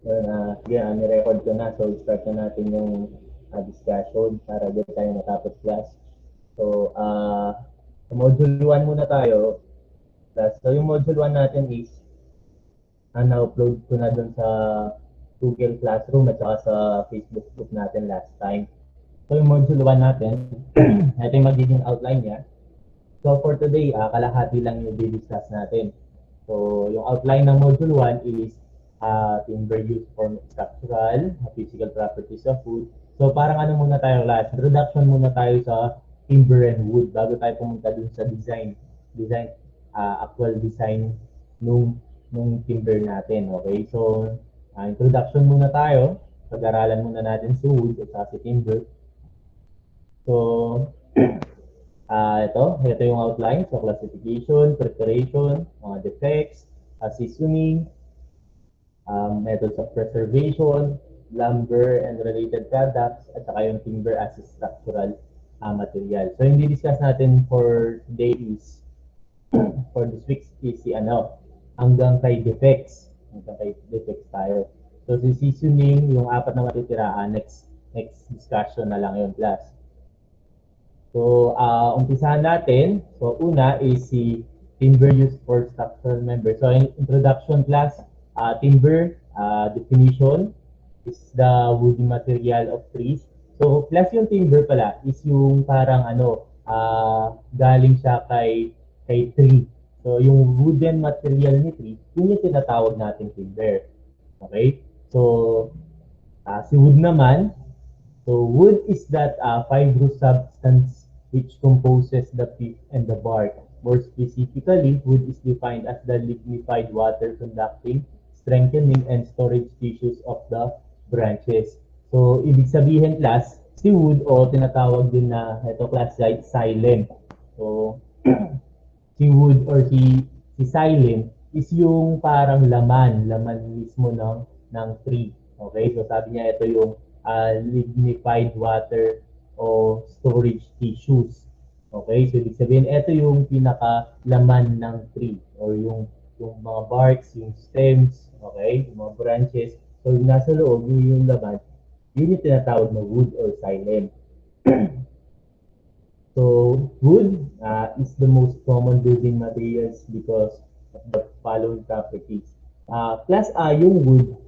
Sige, ni-record ko na. So, start na natin yung discussion para din tayo matapos class. So, sa module 1 muna tayo. So, yung module 1 natin is na-upload ko na dun sa Google Classroom at saka sa Facebook group natin last time. So, yung module 1 natin, ito yung magiging outline niya. So, for today, kalahati lang yung discuss natin. So, yung outline ng module 1 is timber use for structural, physical properties of wood. So, parang ano muna tayo last? Introduction muna tayo sa timber and wood bago tayo pumunta dun sa actual design nung timber natin. Okay? So, introduction muna tayo. Pag-aralan muna natin si wood at si timber. So, ito yung outline. So, classification, preparation, mga defects, seasoning, methods of preservation, lumber and related products, at saka yung timber as a structural material. So, yung discuss natin for today is, for this week is si hanggang kay defects. Hanggang kay defects tayo. So, si seasoning, yung apat na matitiraan, next discussion na lang yung class. So, umpisahan natin. So, una is si timber used for structural members. So, in introduction class, timber definition is the woody material of trees. So, plus yung timber pala is yung parang galing siya kay tree. So, yung wooden material ni tree, yun yung tinatawag natin timber. Okay? So, si wood naman, so wood is that fibrous substance which composes the pith and the bark. More specifically, wood is defined as the lignified water-conducting, strengthening, and storage tissues of the branches. So, ibig sabihin class, si wood o tinatawag din na ito class xylem. So, si wood or si xylem is yung parang laman mismo ng tree. Okay? So, sabi niya ito yung lignified water o storage tissues. Okay? So, ibig sabihin, ito yung pinaka-laman ng tree or yung mga barks, yung stems, okay? Yung mga branches. So, yung nasa loob, yung laman, yun yung tinatawag na wood or xylem. So, wood is the most common building materials because of the following properties. Plus, yung wood,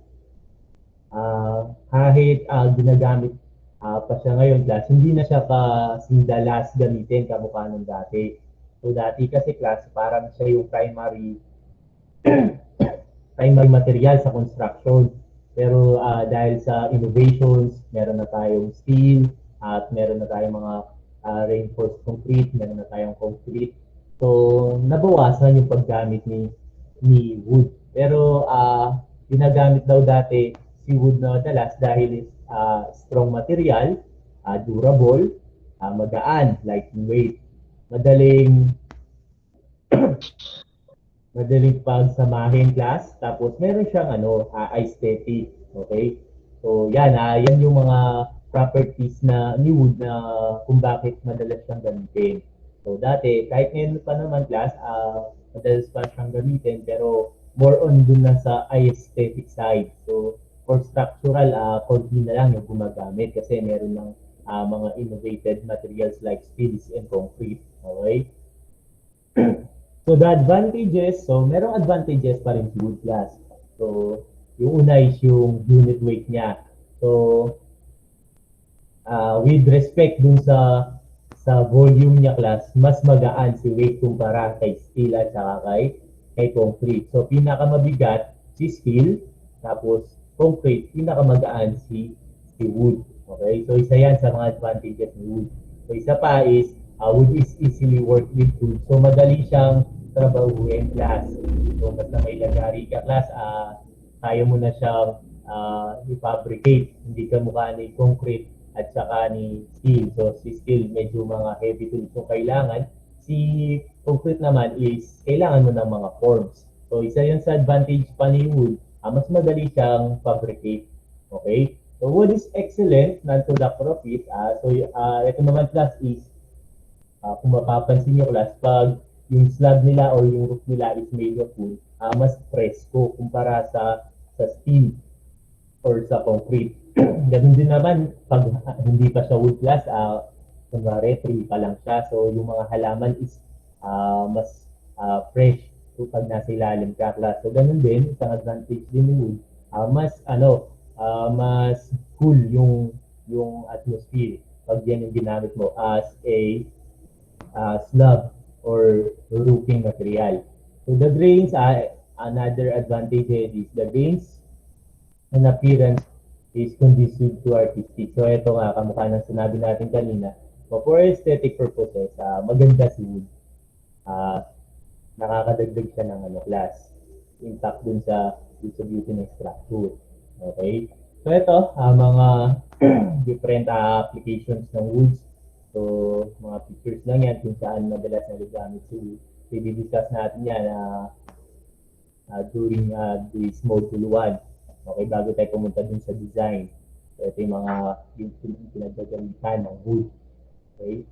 kahit ginagamit pa siya ngayon class, hindi na siya kasindalas gamitin kamukha ng dati. So dati kasi class, parang siya yung primary material sa construction. Pero dahil sa innovations, meron na tayong steel, at meron na tayong mga reinforced concrete, meron na tayong concrete. So nabawasan yung paggamit ni wood. Pero ginagamit daw dati si wood na madalas dahil strong material, durable, magaan, lightweight, madaling pagsamahin class, tapos meron siyang aesthetic, okay? So yan, yan yung mga properties na ni wood na kung bakit madalas siyang gamitin. So dati, kahit ngayon pa naman class, madalas pa siyang gamitin, pero more on dun na sa aesthetic side. So for structural, konti na lang yung gumagamit kasi meron ng mga innovated materials like steels and concrete. Okay? So the advantages, so merong advantages pa rin si wood class. So yung una is yung unit weight niya. So with respect dun sa volume niya class, mas magaan si weight kumpara kay steel at saka kay concrete. So pinakamabigat si steel, tapos concrete, pinakamagaan si wood. Okay? So isa yan sa mga advantages ni wood. So isa pa is wood is easily worked with wood. So madali siyang trabahuin class. So basta may lagari ka class, kaya mo na siyang i-fabricate. Hindi ka mukha ni concrete at saka ni steel. So si steel medyo mga heavy tools yung kailangan. Si concrete naman is kailangan mo ng mga forms. So isa yun sa advantage pa ni wood, mas madali siyang fabricate. Okay? So wood is excellent, non-conductor of heat. So ito naman class is, kung mapapansin nyo class, pag yung slab nila or yung roof nila is made of wood, mas presko kumpara sa steel. or sa concrete. Ganun din naman, pag hindi pa siya wood class, kunwari, tree pa lang siya. So, yung mga halaman is mas fresh pag nasa ilalim ka class. So, ganun din, isang advantage din ng wood. Mas cool yung atmosphere pag yan yung ginamit mo as a slab or roofing material. So, the grains, another advantage is the grains and appearance is conducive to artistic. So ito nga, kamukha ng sinabi natin kanina, so for aesthetic purposes, maganda si wood. Nakakadagdag siya ng class. Impact dun sa beauty ng structure. Okay? So ito, mga different applications ng woods. So, mga pictures lang yan kung saan madalas na gagamit si wood. So, i-discuss natin yan during this module 1. Okay, bago tayo pumunta dun sa design. So, ito yung mga pinagagamitan ng wood. Okay?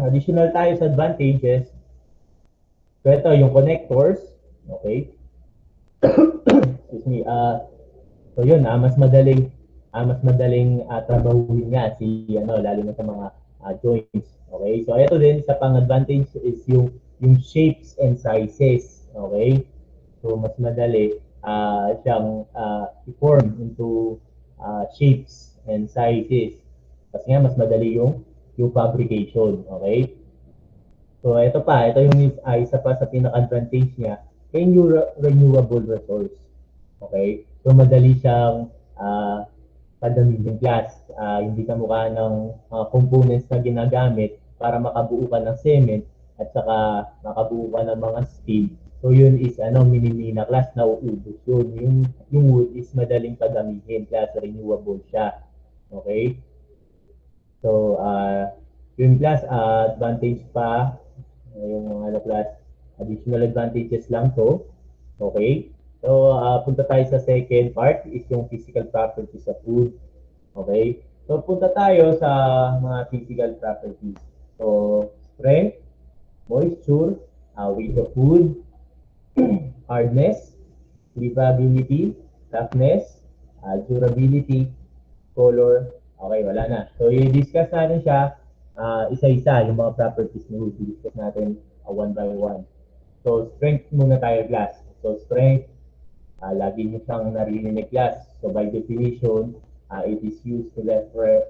Additional tayo sa advantages. So, ito yung connectors. Okay? Excuse me. So, yun, mas madaling trabahuin nga lalo na sa mga joints. Okay? So, ito din sa pang-advantage is yung shapes and sizes. Okay? So, mas madali siyang i-form into shapes and sizes. Kasi nga, mas madali yung fabrication. Okay? So, ito yung isa pa sa pinaka-advantage niya, renewable resource. Okay? So, madali siyang padamihin class. Hindi ka mukha ng components na ginagamit para makabuo ka ng cement at saka makabuo ka ng mga steel. So yun is minimina class na uubos yun. Yung wood is madaling padamihin class, renewable siya. Okay? So yun class, advantage pa yung class, additional advantages lang to. Okay? So punta tayo sa second part is yung physical properties of wood. Okay? So punta tayo sa mga physical properties. So strength, moisture, weight of wood, hardness, livability, toughness, durability, color. Okay, wala na. So, i-discuss natin siya isa-isa, yung mga properties na i-discuss natin one by one. So, strength muna tayo, class. So, strength, lagi nyo siyang narinig class. So, by definition, it is used to refer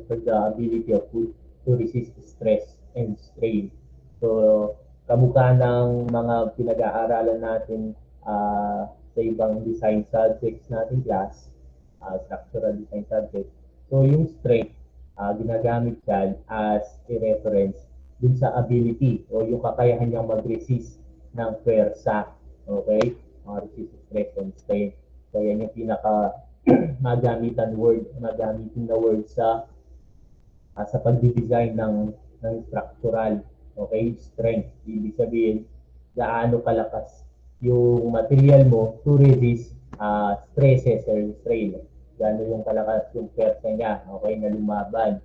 the ability of wood to resist stress and strain. So, kamukha ng mga pinag-aaralan natin sa ibang design subjects natin class, structural design subject. So, yung strength, ginagamit yan as a reference dun sa ability o yung kakayahan niyang mag-resist ng pwersa. Okay? Resist stress and strain. So, yan yung pinaka magamitin na word sa pag-design ng structural. Okay? Strength. Ibig sabihin, gaano kalakas yung material mo to resist stresses or strain. Gaano yung kalakas yung pwersa niya, okay, na lumaban.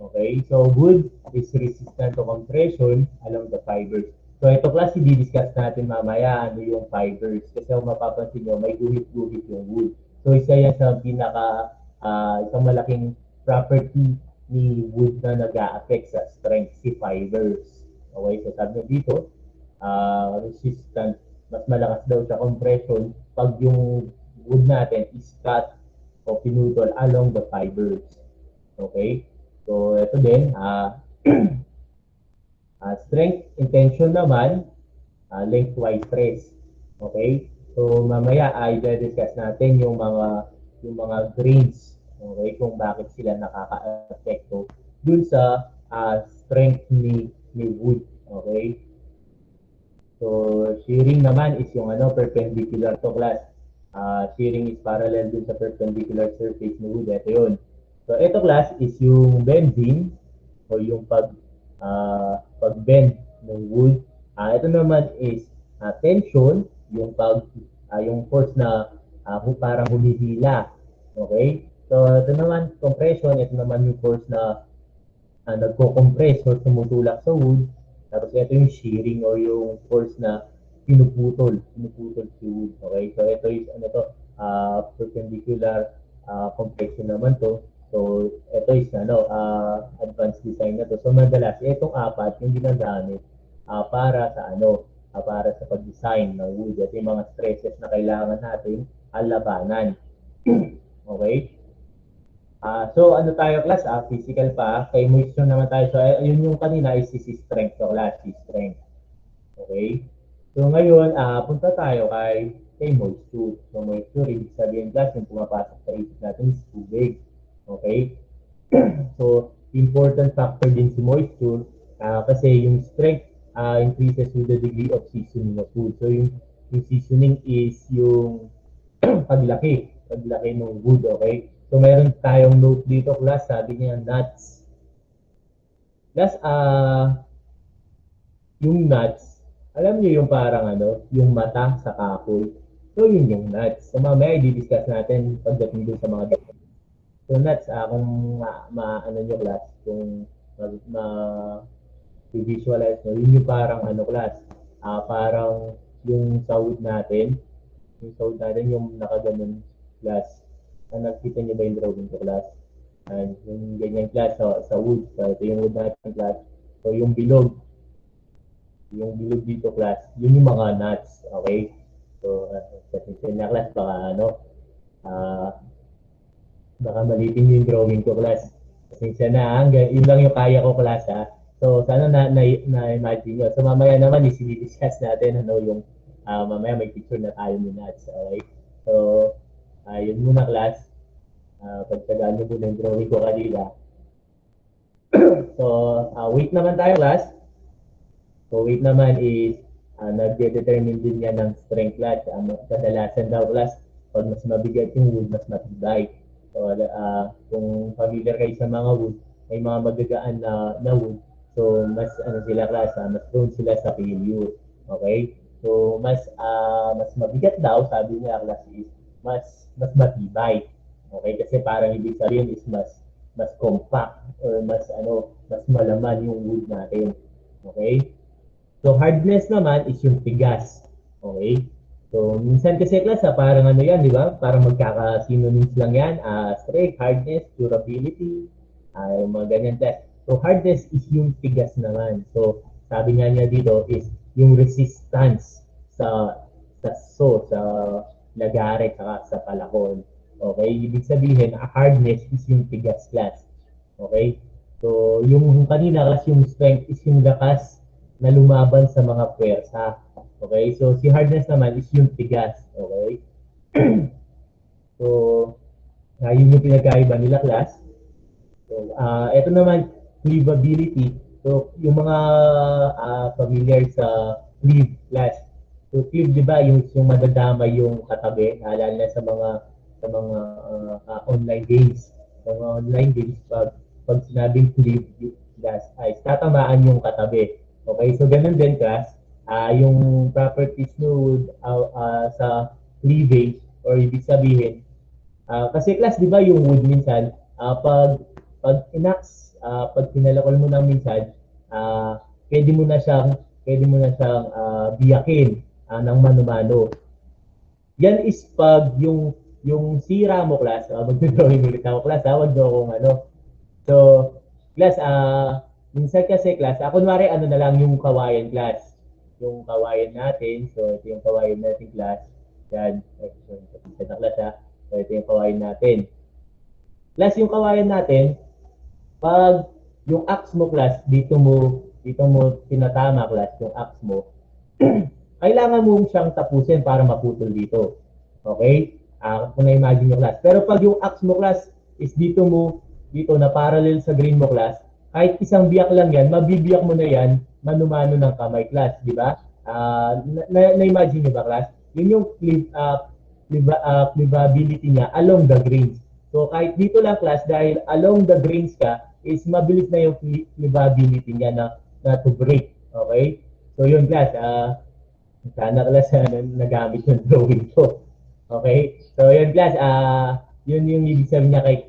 Okay? So, wood is resistant to compression along the fibers. So, ito class, i-discuss natin mamaya ano yung fibers. Kasi kung mapapansin nyo, may guhit-guhit yung wood. So, isa yan sa isang malaking property ni wood na nag-a-affect sa strength, si fibers. Okay, so sabi nyo dito, resistant, mas malakas daw sa compression pag yung wood natin is cut o pinutol along the fibers. Okay, so ito din, strength intention naman, lengthwise stress. Okay, so mamaya ay i-discuss natin yung mga grains. Okay, kung bakit sila nakaka-apekto dun sa strength ni wood. Okay? So, shearing naman is yung perpendicular to class. Shearing is parallel dun sa perpendicular surface ni wood. Ito yun. So, ito class is yung bending o yung pag-bend ng wood. Ito naman is tension, yung yung force na parang humihila. Okay? So, ito naman, compression, ito naman yung force na nagko-compress or tumutulak sa wood. Tapos ito yung shearing or yung force na pinuputol si wood. Okay? So, ito is perpendicular complexion naman to. So, ito is advanced design na to. So, madalas, itong apat yung ginagamit para sa para sa pag-design ng wood at yung mga stresses na kailangan natin labanan. Okay? So, ano tayo class? Physical pa. Kay moisture naman tayo. So, yun yung kanina is strength. So, class, strength. Okay? So, ngayon, punta tayo kay moisture. So, moisture, ibig sabihin class, yung pumapasok sa isip natin is tubig. Okay? So, important factor din si moisture kasi yung strength increases with the degree of seasoning of food. So, yung seasoning is yung paglaki ng wood, okay? So, meron tayong note dito, class, sabi niya, nuts. Class, yung nuts, alam niyo yung parang yung mata sa kahoy. So, yun yung nuts. So, mamaya, i-discuss natin pagdating dun sa mga dito. So, nuts, kung ano nyo, class, kung i-visualize nyo, yun yung parang class, parang yung sahod natin, yung nakaganon class. Nakita niyo ba yung drawing ko class? And yung ganyan class sa wood. So, ito yung wood natin class. So, yung bilog dito class, yun yung mga nuts. Okay? So, kasi na class, baka malitin yung drawing ko class. Pasensya na, yun lang yung kaya ko class ha. So, sana na-imagine nyo. So, mamaya naman, i-discuss natin yung mamaya may picture na tayo ni nuts. Okay? So, yun muna class. Pagtagaan nyo muna yung drawing ko kanila. So, weight naman tayo class. So, weight naman is nagde-determine din yan ng strength class. Kadalasan daw class, pag mas mabigat yung wood, mas matibay. So, kung familiar kayo sa mga wood, may mga magagaan na wood. So, mas sila class, mas prone sila sa failure. Okay? So, mas mabigat daw, sabi niya class is mas matibay. Okay? Kasi parang ibig sabihin is mas compact or mas malaman yung wood natin. Okay? So, hardness naman is yung tigas. Okay? So, minsan kasi class, parang yan, di ba? Parang magkaka-synonyms lang yan. Strength, hardness, durability, yung mga ganyan class. So, hardness is yung tigas naman. So, sabi nga niya dito is yung resistance sa lagare, saka sa palakon. Okay? Ibig sabihin, hardness is yung tigas class. Okay? So, yung kanina class, yung strength is yung lakas na lumaban sa mga puwersa. Okay? So, si hardness naman is yung tigas. Okay? So, yun yung pinagkaiba nila class. So, ito naman, cleavability. So, yung mga familiar sa cleave class. So, cleave, di ba, yung madadamay yung katabi, naalala na sa mga online games. Sa mga online games, pag sinabing cleave class, ay tatamaan yung katabi. Okay, so ganun din class, yung properties node sa cleavage or ibig sabihin, kasi class, di ba yung wood minsan, pag pinalakol mo ng minsan, pwede mo na siyang biyakin ng mano-mano. Yan is pag yung sira mo class, mag-drawing ulit ako class, wag daw akong So, class, minsan kasi class, kunwari na lang yung kawayan class. Yung kawayan natin, so ito yung kawayan natin class. Yan, ito na class So ito yung kawayan natin. Class, yung kawayan natin, pag yung axe mo class, dito mo tinatama class yung axe mo, kailangan mo siyang tapusin para maputol dito. Okay? Kung na-imagine nyo class. Pero pag yung axe mo class is dito na parallel sa green mo class, kahit isang biyak lang yan, mabibiyak mo na yan, manumano ng kamay class, di ba? Na-imagine nyo ba class? Yun yung cleavability niya along the grains. So kahit dito lang class, dahil along the grains ka, is mabilis na yung cleavability niya na to break. Okay? So yun class, sana class nagamit yung drawing ko. Okay? So yun class, yun yung ibig sabihin niya kay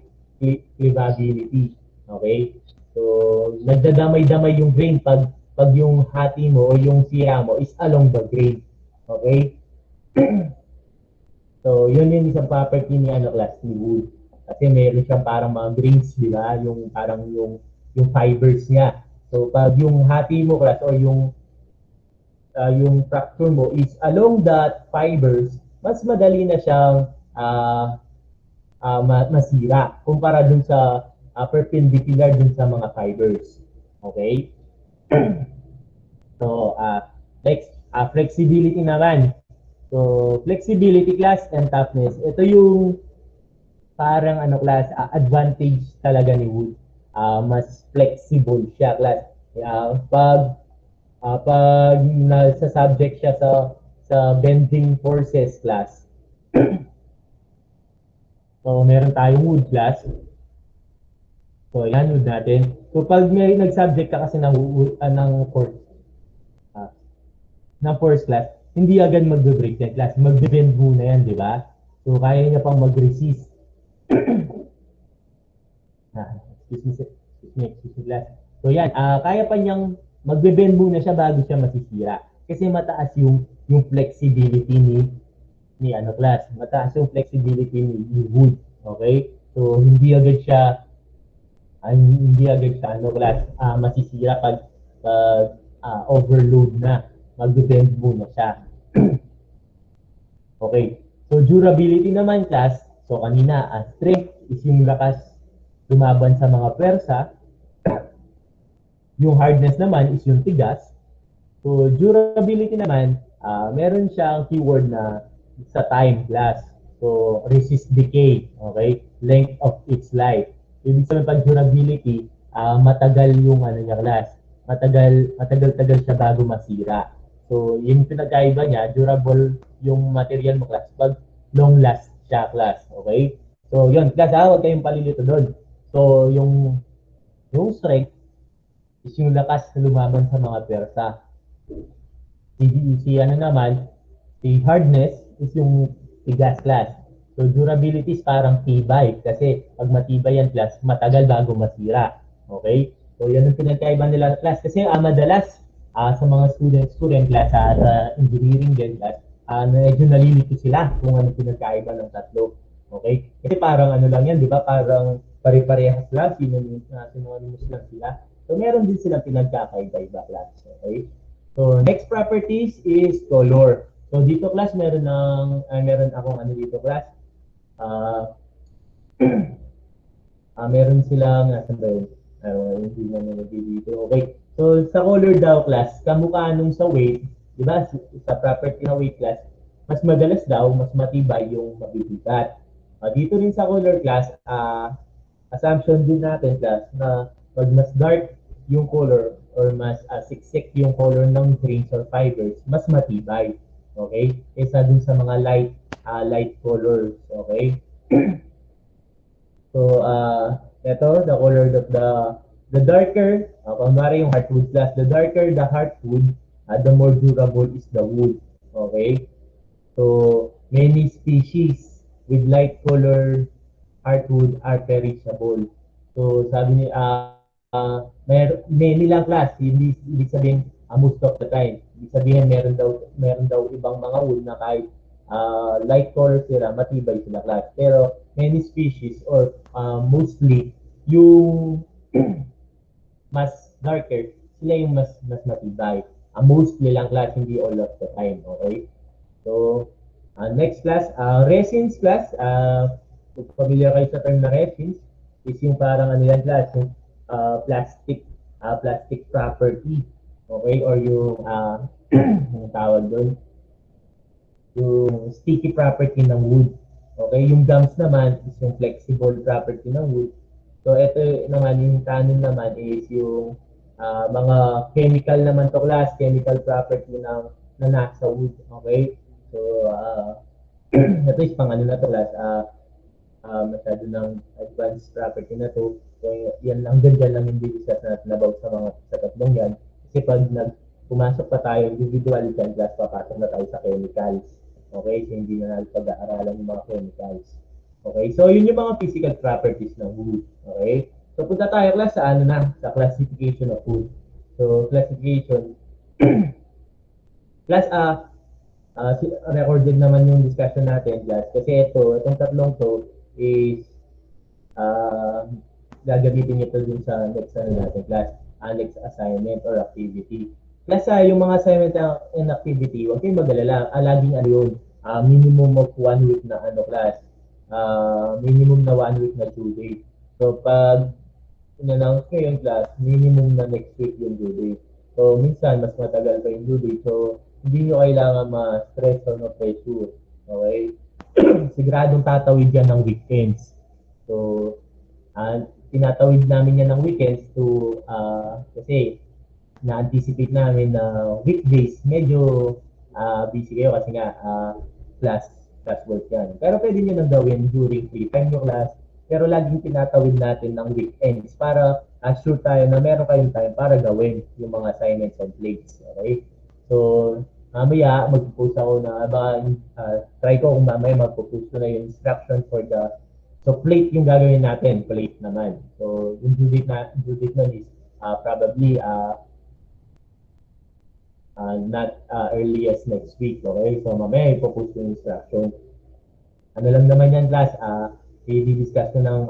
cleavability. Okay? So, nagdadamay-damay yung grain pag yung hati mo o yung sira mo is along the grain. Okay? So, yun yung isang property ni class ni wood. Kasi meron siyang parang mga grains, di ba? Yung parang yung fibers niya. So pag yung hati mo class o yung fracture mo is along that fibers, mas madali na siyang masira kumpara dun sa perpendicular dun sa mga fibers. Okay? So, flexibility naman. So, flexibility class and toughness. Ito yung parang ano class, advantage talaga ni wood. Mas flexible siya class. Pag nasa subject siya sa bending forces class. So, meron tayong wood class. So, yan wood natin. So, pag may nag-subject ka kasi ng force, ng force class, hindi agad magbe-break yan class. Magbe-bend muna yan, di ba? So, kaya niya pang mag-resist. Excuse me class. So, yan. Kaya pa niyang magbe-bend muna siya bago siya masisira. Kasi mataas yung flexibility ni ano class. Mataas yung flexibility ni wood. Okay? So, hindi agad siya ano class masisira pag overload na. Magbe-bend muna siya. Okay. So, durability naman class. So, kanina, strength is yung lakas lumaban sa mga pwersa. Yung hardness naman is yung tigas. So, durability naman, meron siyang keyword na sa time class. So, resist decay, okay? Length of its life. Ibig sabihin pag durability, matagal yung ano niya class. Matagal-tagal siya bago masira. So, yung pinagkaiba niya, durable yung material mo class pag long last siya class, okay? So, yun, class huwag kayong palilito doon. So, yung strength is yung lakas na lumaban sa mga pwersa. Si ano naman, si hardness is yung tigas class. So durability is parang tibay kasi pag matibay yan class, matagal bago masira. Okay? So yan ang pinagkaiba nila class kasi madalas sa mga student class sa engineering din class, medyo nalilito sila kung ano pinagkaiba ng tatlo. Okay? Kasi parang ano lang yan, di ba? Parang pare-parehas lang, synonymous lang sila. So meron din silang pinagkakaiba-iba class. Okay? So, next properties is color. So, dito class, meron akong ano dito class. Meron silang, nasan ba yun? Hindi na nilagay dito. Okay. So, sa color daw class, kamukha nung sa weight, di ba, sa property na weight class, mas madalas daw, mas matibay yung mabibigat. Dito rin sa color class, assumption din natin class na pag mas dark yung color or mas siksik yung color ng grains or fibers, mas matibay. Okay? Kaysa dun sa mga light colors. Okay? So, ito, the color of the darker, kunwari yung heartwood class, the darker the heartwood, the more durable is the wood. Okay? So, many species with light color heartwood are perishable. So, sabi ni, many lang class, hindi ibig sabihin most of the time. Ibig sabihin meron daw ibang mga wood na kahit light color sila, matibay sila class. Pero many species or mostly yung mas darker, sila yung mas matibay. Mostly lang class, hindi all of the time. Okay? So, next class, resins class. Kung familiar kayo sa term na resins, is yung parang ano yan class, yung plastic property. Okay? Or yung, yung tawag doon, yung sticky property ng wood. Okay? Yung gums naman is yung flexible property ng wood. So, ito naman, yung tannin naman is yung mga chemical naman to class, chemical property na nasa wood. Okay? So, ito is pang ano na to class, masyado ng advanced property na to. So, yan lang, ganyan lang yung discuss natin about sa tatlong yan. Kasi pag pumasok pa tayo individual dyan, class, papasok na tayo sa chemicals. Okay? So, hindi na natin pag-aaralan yung mga chemicals. Okay? So, yun yung mga physical properties ng wood. Okay? So, punta tayo class sa ano na, sa classification of wood. So, classification. Class, recorded naman yung discussion natin, class. Kasi itong tatlong to is uh, gagamitin ito dun sa next ano natin class, next assignment or activity. Plus, yung mga assignment and activity, huwag kayong mag-alala. Laging ano yun, minimum of 1 week na ano class. Minimum na 1 week na due date. So, pag in-announce ko yung class, minimum na next week yung due date. So, minsan, mas matagal pa yung due date. So, hindi nyo kailangan ma-stress or ma-pressure. Okay? Siguradong tatawid yan ng weekends. So, tinatawid namin yan ng weekends to, kasi na-anticipate namin na weekdays, medyo busy kayo kasi nga class, class work yan. Pero pwede nyo nang gawin during free time yung class, pero laging tinatawid natin ng weekends para sure tayo na meron kayong time para gawin yung mga assignments and plates. Okay? So, mamaya mag-post ako na, try ko kung mamaya mag-post ko na yung instruction for the, so plate yung gagawin natin, plate naman. So, yung due date na is probably not early as next week. Okay? So, mamaya ipopost yung instruction. Ano lang naman yan, class, i-discuss ko ng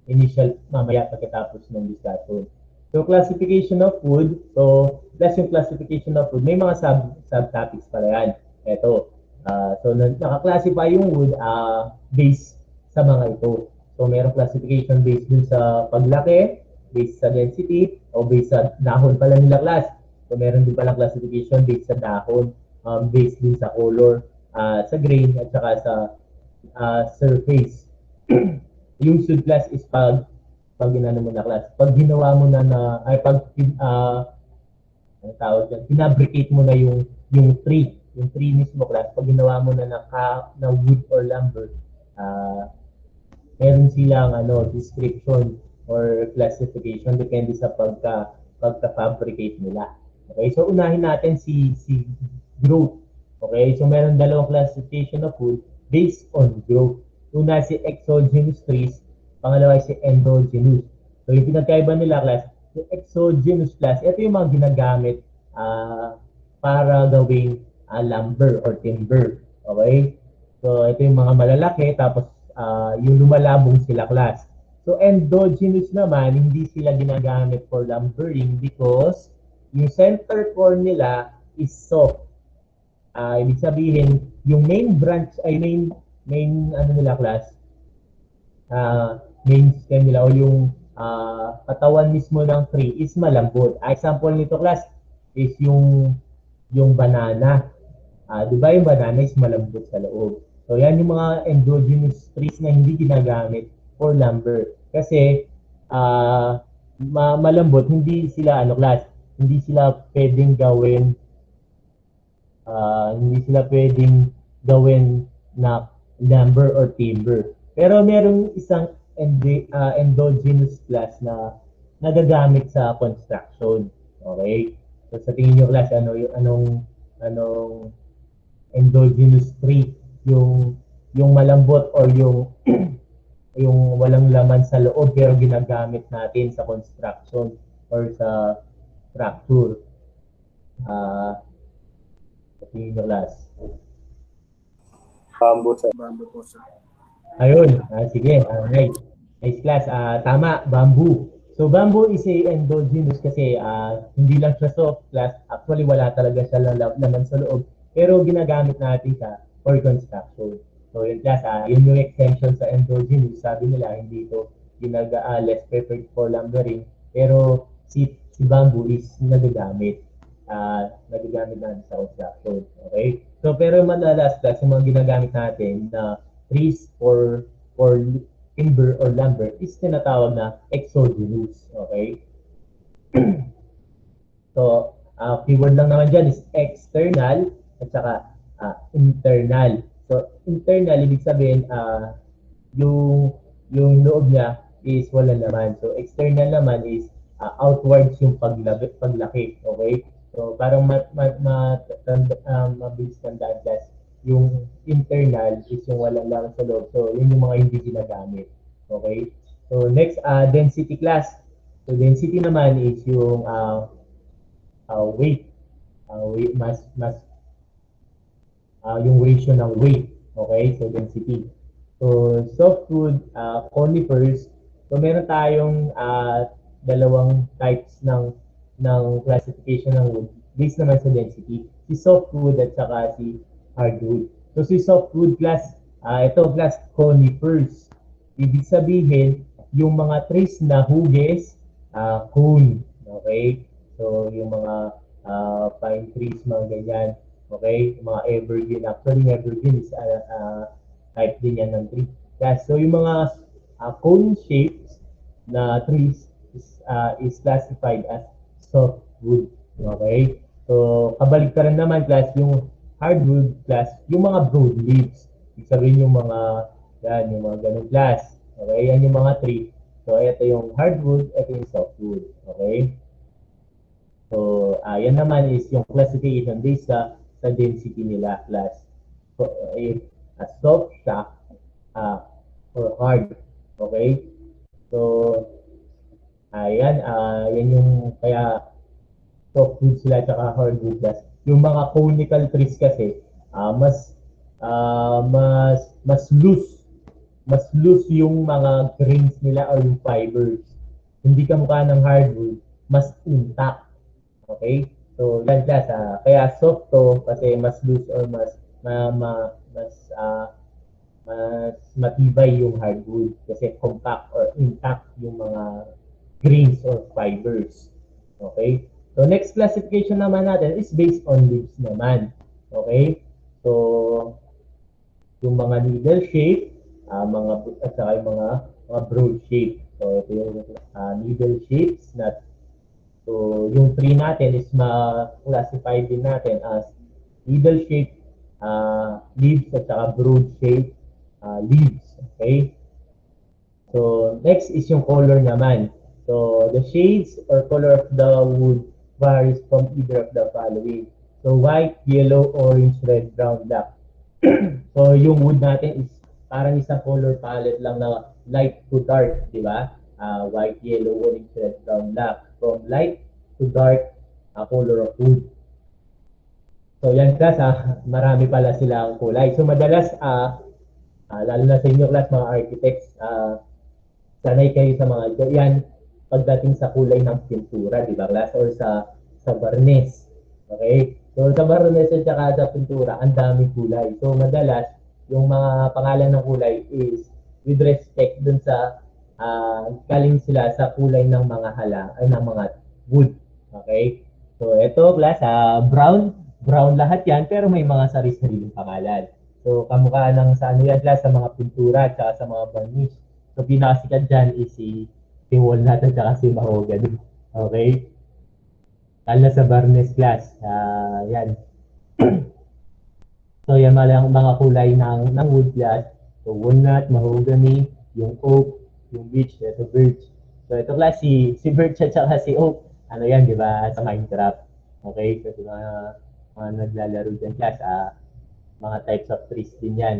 initial mamaya pagkatapos ng discussion. So, classification of food. So, plus yung classification of food, may mga subtopics pala yan. Ito. So, naka-classify yung wood based sa mga ito. So, mayroong classification based dun sa paglaki, based sa density, o based sa dahon pala nila class. So, meron din palang classification based sa dahon, based din sa color, sa grain, at saka sa surface. Yung sud class is pag ginano mo na class, pag ginawa mo na ay pag ang tawag dyan, pinabricate mo na yung tree, yung tree mismo class, pag ginawa mo na na wood or lumber, meron silang description or classification depende sa pagka-fabricate nila. Okay, so unahin natin si growth. Okay, so meron dalawang classification of food based on growth. Una si exogenous trees, pangalawa si endogenous. So yung pinagkaiba nila class, yung exogenous class, ito yung mga ginagamit para gawing lumber or timber. Okay? So ito yung mga malalaki, tapos yung lumalabong sila class. So endogenous naman, hindi sila ginagamit for lumbering because yung center core nila is soft. Ibig sabihin, yung main branch ay main ano nila class, main stem nila o yung katawan mismo ng tree is malambot. Example nito class is yung banana. Di ba yung banana is malambot sa loob? So yan yung mga endogenous trees na hindi ginagamit for lumber. Kasi malambot, hindi sila class, hindi sila pwedeng gawin na lumber or timber. Pero merong isang endogenous class na nagagamit sa construction. Okay? So sa tingin niyo class, anong endogenous tree? Yung malambot or yung walang laman sa loob pero ginagamit natin sa construction or sa structure. Sa tingin niyo class. Bamboo, sir. Bamboo po, sir. Ayun, sige, alright. Nice class, tama, bamboo. So bamboo is a endogenous kasi hindi lang siya soft class, actually wala talaga siya laman sa loob, pero ginagamit natin siya for construction. So yun class, yun yung extension sa endogenous, sabi nila hindi ito less preferred for lumbering, pero si bamboo is nagagamit natin sa construction. Okay? So pero madalas class, yung mga ginagamit natin na trees for timber or lumber is tinatawag na exogenous. Okay? So, keyword lang naman dyan is external at saka internal. So, internal, ibig sabihin, yung loob niya is wala naman. So, external naman is outwards yung paglaki. Okay? So, parang mabilis tandaan guys. Yung internal is yung walang laman sa loob. So, yun yung mga hindi ginagamit. Okay? So, next, density class. So, density naman is yung weight. Weight yung ratio ng weight. Okay? So, density. So, softwood, conifers. So, meron tayong dalawang types ng classification ng wood based naman sa density. Si softwood at saka si hardwood. So, si softwood class, ito class conifers. Ibig sabihin, yung mga trees na hugis, cone. Okay? So, yung mga pine trees, mga ganyan. Okay? Yung mga evergreen. Actually, evergreen is type din yan ng tree. Yes, so yung mga cone shapes na trees is classified as softwood. Okay? So, kabaligtaran naman class yung hardwood class, yung mga broad leaves. Ibig sabihin yung mga yung mga ganung class. Okay? Yan yung mga tree. So, ito yung hardwood, ito yung softwood. Okay? So, yan naman is yung classification based sa density nila class. So, if a soft shock or hard. Okay? So, ayan, yan yung kaya softwood sila at hardwood class. Yung mga conical trees kasi, mas loose. Mas loose yung mga grains nila or yung fibers. Hindi kamukha ng hardwood, mas intact. Okay? So, yan class. Kaya soft to kasi mas loose or mas mas matibay yung hardwood kasi compact or intact yung mga grains or fibers. Okay? So, next classification naman natin is based on leaves naman. Okay? So, yung mga needle shape, mga at saka yung mga broad shape. So, ito yung needle shapes na so, yung tree natin is ma-classify din natin as needle shape leaves at saka broad shape leaves. Okay? So, next is yung color naman. So, the shades or color of the wood varies from either of the following. So, white, yellow, orange, red, brown, black. So, yung wood natin is parang isang color palette lang na light to dark, di ba? White, yellow, orange, red, brown, black. From light to dark color of wood. So, yan class, marami pala silang kulay. So, madalas, lalo na sa inyo class, mga architects, sanay kayo sa mga yan pagdating sa kulay ng pintura, di ba class? Or sa varnish. Okay? So, sa varnish at saka sa pintura, ang daming kulay. So, madalas, yung mga pangalan ng kulay is with respect dun sa galing sila sa kulay ng mga ay ng mga wood. Okay? So, ito class, brown lahat yan, pero may mga sarili-sariling pangalan. So, kamukha ng sa ano yan class, sa mga pintura at sa mga varnish. So, pinakasikat dyan is si walnut at saka si mahogany. Okay? Lalo sa varnish class. Yan. So, yan mga kulay ng wood class. So, walnut, mahogany, yung oak, yung beech, ito birch. So, ito class, si birch at saka si oak. Ano yan, di ba? Sa Minecraft. Okay? Kasi mga naglalaro dyan class, mga types of trees din yan.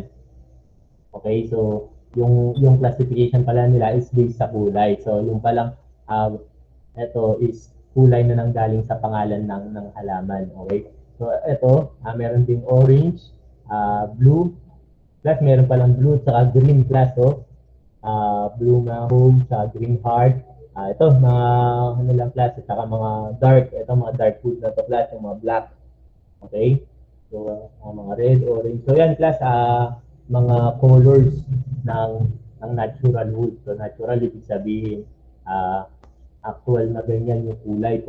Okay? So, yung classification pala nila is based sa kulay. So, yung palang, ito is kulay na nanggaling sa pangalan ng halaman. Okay? So, ito, meron ding orange, blue, plus meron palang blue, saka green class, oh. Blue mahog, saka green heart. Ito, mga ano lang class, saka mga dark, ito mga dark food na to class, yung mga black. Okay? So, mga red, orange. So, yan class, mga colors ng natural wood. So, natural, ibig sabihin, actual na ganyan yung kulay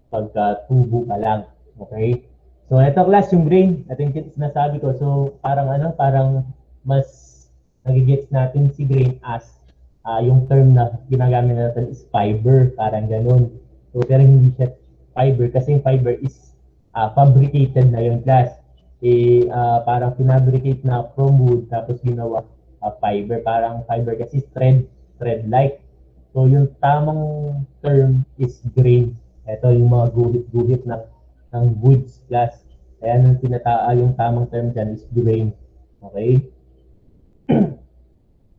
pagka-tubo pa lang. Okay? So, ito class, yung grain. Ito yung sinasabi ko. So, parang mas nagigets natin si grain as yung term na ginagamit natin is fiber. Parang ganun. So, pero hindi siya fiber kasi yung fiber is fabricated na yung class. Parang pinabricate na from wood tapos ginawa fiber. Parang fiber kasi thread-like. So, yung tamang term is grain. Ito yung mga guhit-guhit ng woods class. Kaya yung tamang term dyan is grain. Okay?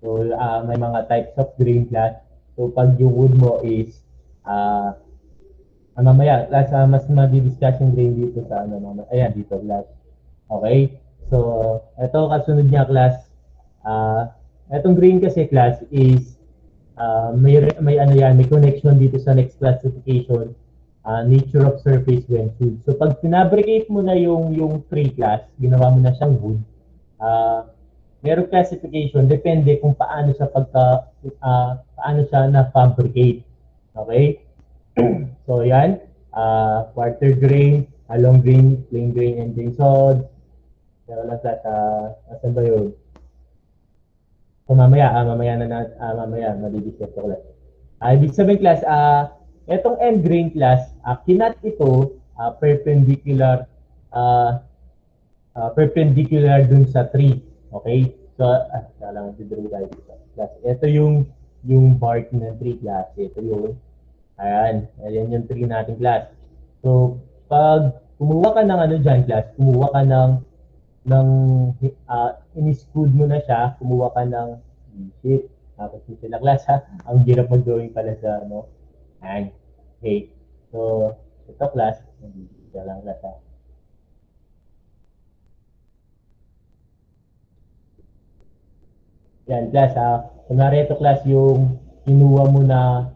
So, may mga types of grain class. So, pag yung wood mo is mamaya, class, mas madidiscuss yung grain dito sa ayan, dito class. Okay? So, ito kasunod niya class, Itong green kasi class is may ano yan, may connection dito sa next classification, nature of surface when food. So pag pinabricate mo na yung tree class, ginawa mo na siyang wood, merong classification depende kung paano siya na fabricate. Okay? So yan, quarter grain, long grain, plain grain, and grain sod. Meron lang sa asan ba yun? So mamaya madidiscuss ko lang. Ibig sabihin class, itong end grain class, kinat ito perpendicular dun sa tree. Okay? So, kailangan didrawing tayo dito. Class, ito yung bark ng tree class. Ito yung, ayan yung tree natin class. So, pag kumuha ka ng ano dyan class, kumuha ka ng in-screwed mo na siya, kumuha ka ng sheet. Tapos sila class ha, ang hirap mag-drawing pala sa ano. Ayan. Okay. So, ito class, ito lang class ha. Yan class ha. Kunwari ito class yung kinuha mo na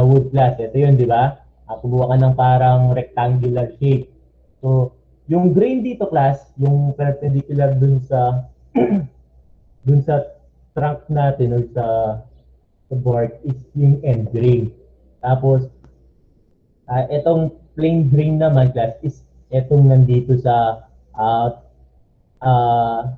wood class. Ito yun, di ba? Kumuha ka ng parang rectangular shape. So, yung grain dito class, yung perpendicular dun sa dun sa trunk natin or sa bark is yung end grain. Tapos, itong plain grain naman class is itong nandito sa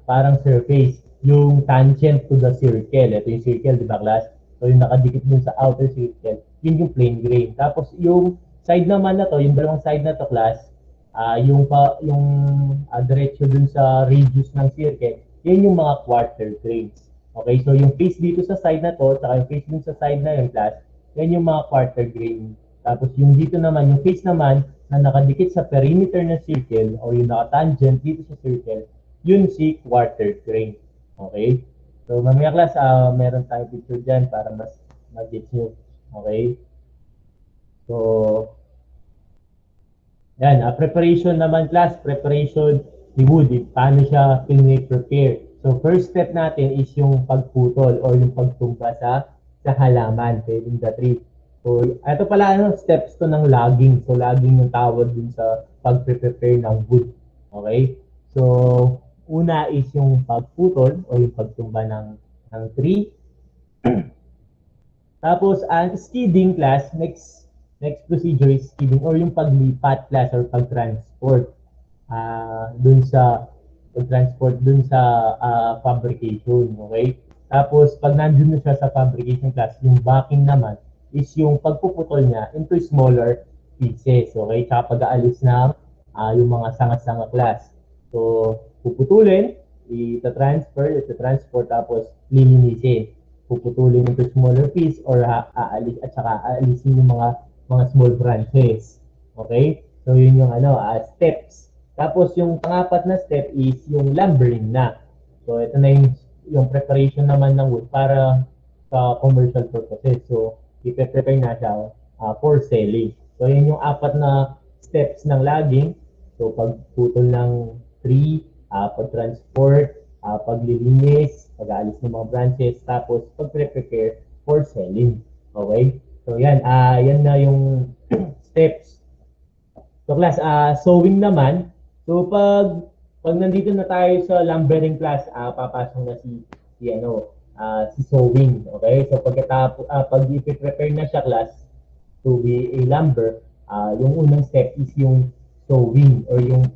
parang surface, yung tangent to the circle. Ito yung circle, di ba class? So yung nakadikit dun sa outer circle, yun yung plain grain. Tapos yung side naman na to, yung dalawang side na to class, yung diretso dun sa radius ng circle, yun yung mga quarter grains. Okay, so yung face dito sa side na to, saka yung face dun sa side na yun class, yan yung mga quarter grain. Tapos yung dito naman, yung face naman na nakadikit sa perimeter ng circle o yung nakatangent dito sa circle, yun si quarter grain. Okay? So, mamaya class, meron tayong picture dyan para mas mag-get nyo. Okay? So, yan. Preparation naman class, preparation ni wood. Paano siya pinag-prepare. So, first step natin is yung pagputol or yung pagtumba sa halaman in the tree. So, ito pala steps to ng logging. So, logging yung tawag dun sa pag-prepare ng wood. Okay? So, una is yung pagputol o yung pagtumba ng tree. Tapos, ang skidding class, next procedure is skidding or yung paglipat class or pag-transport dun sa fabrication. Okay? Tapos, pag nandun na siya sa fabrication class, yung backing naman is yung pagpuputol niya into smaller pieces. Okay? Tsaka pag-aalis ng yung mga sanga-sanga class. So, puputulin, ita-transport, tapos lilinisin. Puputulin into smaller piece or aalisin yung mga small branches. Okay? So, yun yung steps. Tapos, yung pangapat na step is yung lumbering na. So, ito na yung preparation naman ng wood para sa commercial purposes. So, ipe-prepare na siya for selling. So, yun yung apat na steps ng logging. So, pagputol ng tree, pag-transport, paglilinis, pag-aalis ng mga branches, tapos pag-prepare for selling. Okay? So, yan. Yan na yung steps. So, class, sewing naman. So, pag nandito na tayo sa lumbering class, papasok na si sewing. Okay? So, pag i-prepare na siya class to be a lumber, yung unang step is yung sewing or yung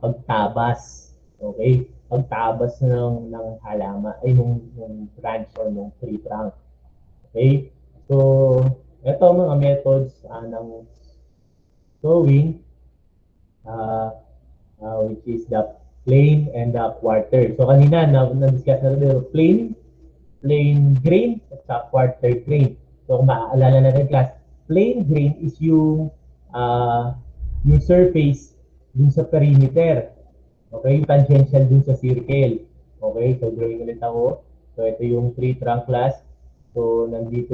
pagtabas. Okay? Pagtabas ng halaman ay nung branch or nung tree trunk. Okay? So, ito mga methods ng sewing which is the plain and the quarter. So, kanina na-discuss na ito, plain grain at sa quarter grain. So, kung maaalala natin class, plain grain is yung surface dun sa perimeter. Okay? Yung tangential dun sa circle. Okay? So, drawing ulit ako. So, ito yung tree trunk class. So, ito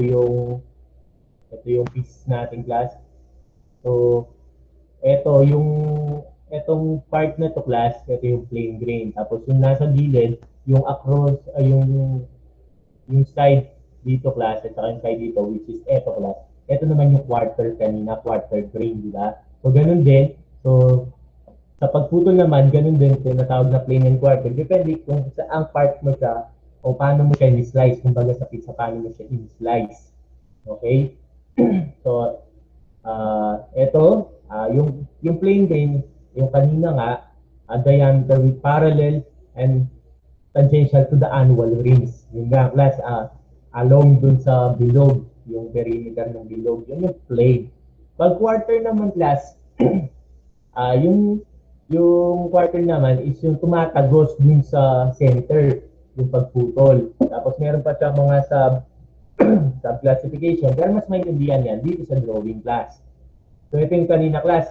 yung piece natin class. So, ito yung etong part na to class, ito yung plain grain. Tapos yung nasa gilid, yung across, yung side dito class, at saka yung side dito, which is eto class. Ito naman yung quarter kanina, quarter grain, di ba? So, ganun din. So, sa pagputol naman, ganun din, tinatawag na plain and quarter. Depende kung saang part mo siya o paano mo siya in-slice. Kumbaga sa pizza, paano mo siya in-slice. Okay? So, yung plain grain, yung kanina nga, diameter with parallel and tangential to the annual rings. Yun nga, class, along dun sa bilog, yung perimeter ng bilog, yun yung plain. Pag quarter naman, class, yung quarter naman is yung tumatagos dun sa center, yung pagputol. Tapos meron pa siya mga sub-classification, pero mas maintindihan yan dito sa drawing class. So ito yung kanina class.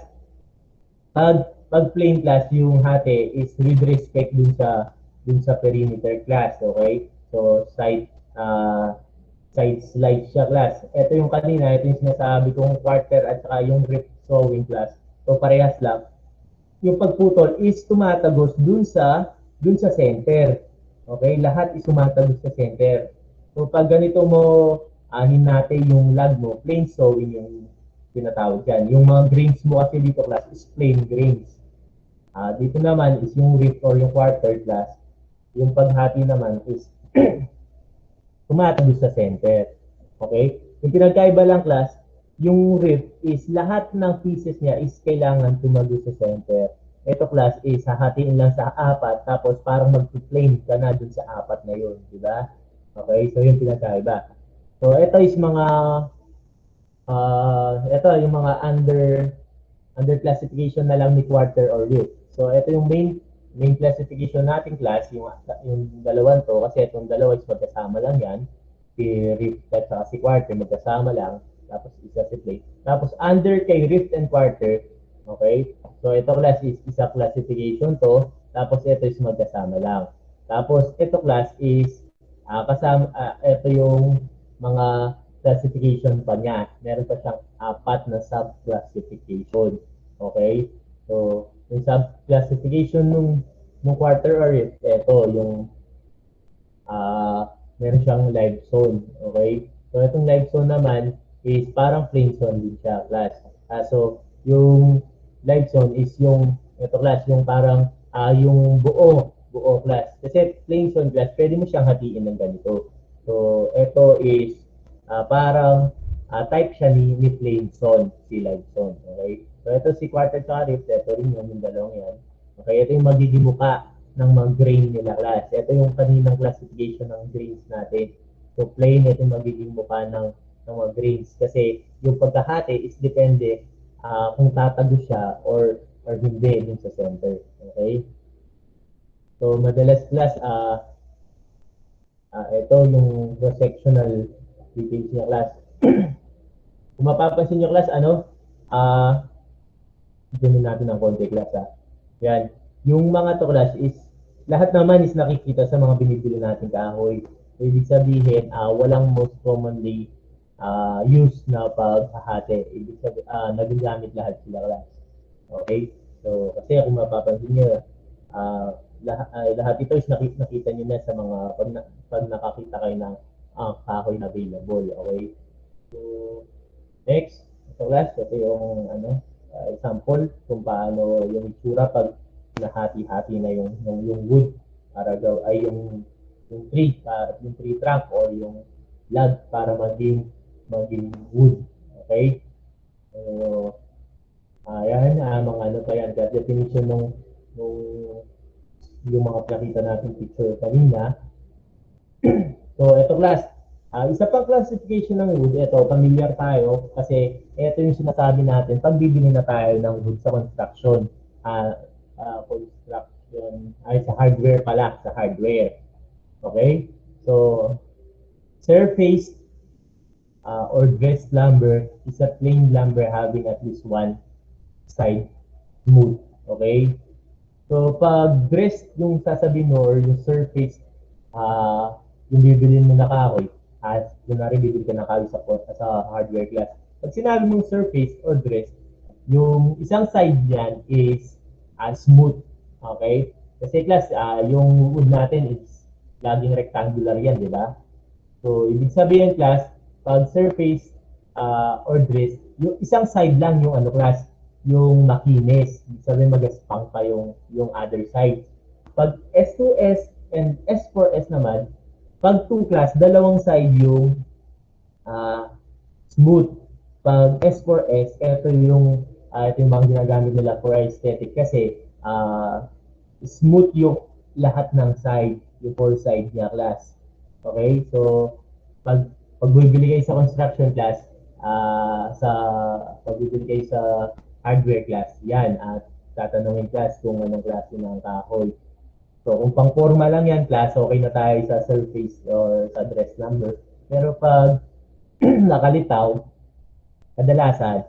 Pag plain class, yung hati is with respect dun sa perimeter class, okay? So side slide siya class. Ito yung kanina, ito yung sinasabi kong quarter at saka yung rip sewing class. So parehas lang. Yung pagputol is tumatagos dun sa center. Okay? Lahat is tumatagos sa center. So pag ganito mo hinati yung lag mo, plain sewing yung tinatawag yan. Yung mga grains mo kasi dito class is plain grains. Dito naman is yung rip or yung quarter class. Yung paghati naman is tumatagos sa center. Okay? Yung pinagkaiba lang class, yung rip is lahat ng pieces niya is kailangan tumagos sa center. Ito class is hahatiin lang sa apat tapos parang mag-plane ka na dun sa apat na yun. Diba? Okay? So yung pinagkaiba. So ito is ito yung mga under classification na lang ni quarter or rip. So ito yung main classification nating class, yung dalawang to, kasi itong dalawa is magkasama lang yan, si rift at saka si quarter, magkasama lang, tapos isa si plate. Tapos under kay rift and quarter, okay, so ito class is isa classification to, tapos ito is magkasama lang. Tapos ito class is ito yung mga classification pa niya. Meron pa siyang apat na sub-classification. Okay? So, yung sub-classification nung quarter array, ito, yung meron siyang live zone. Okay? So, itong live zone naman is parang plain zone din siya, class. So, yung live zone is ito class, yung parang, yung buo class. Kasi plain zone class, pwede mo siyang hatiin ng ganito. So, ito is parang type siya ni plain zone, si live zone. Okay? So, ito si quarter tariff, ito rin yung dalawang yan. Okay, ito yung magiging muka ng mga grain nila class. Ito yung kaninang classification ng grains natin. So, plain, ito yung magiging muka ng mga grains. Kasi yung pagkahati is depende kung tatago siya or hindi dun sa center. Okay? So, madalas class, ito yung sectional details niya class. Kung mapapansin niyo class, dyan natin ng konti class Yan. Yung mga to class is, lahat naman is nakikita sa mga binibili natin kahoy. So, ibig sabihin, walang most commonly used na paghahati. Ibig sabihin, nagagamit lahat sila class. Okay? So, kasi kung mapapansin nyo, lahat ito is nakita nyo na sa mga, pag nakakita kayo ng kahoy na available. Okay? So, next, ito class, ito yung example kung paano yung itsura pag nahati-hati na yung wood para yung tree trunk or yung log para maging wood. Okay? So, ayan, mga pa yan. That definition yung mga nakita natin picture kanina. So, ito class. Isa pang classification ng wood, ito, familiar tayo kasi ito yung sinasabi natin pag bibili na tayo ng wood sa construction. Sa hardware pala, sa hardware. Okay? So, surface or dressed lumber is a plain lumber having at least one side smooth. Okay? So, pag dressed yung sasabihin mo or yung surface, yung bibili mo na kahoy, kunwari bibili ka na kahoy sa hardware class. Pag sinabi mong surface or dress, yung isang side niyan is smooth. Okay? Kasi class, yung wood natin is laging rectangular yan, di ba? So, ibig sabihin class, pag surface or dress, yung isang side lang yung ano class, yung makinis. Ibig sabihin mag-spang pa yung other side. Pag S2S and S4S naman, pag 2 class, dalawang side yung smooth. Pag S4S, ito yung mga ginagamit nila for aesthetic kasi smooth yung lahat ng side, yung four side niya class. Okay? So, pag bibili kayo sa construction class, pag bibili kayo sa hardware class, yan, at tatanungin class kung anong klase ng kahoy. So, kung pang forma lang yan, class, okay na tayo sa surface or sa dress number. Pero pag nakalitaw, kadalasan,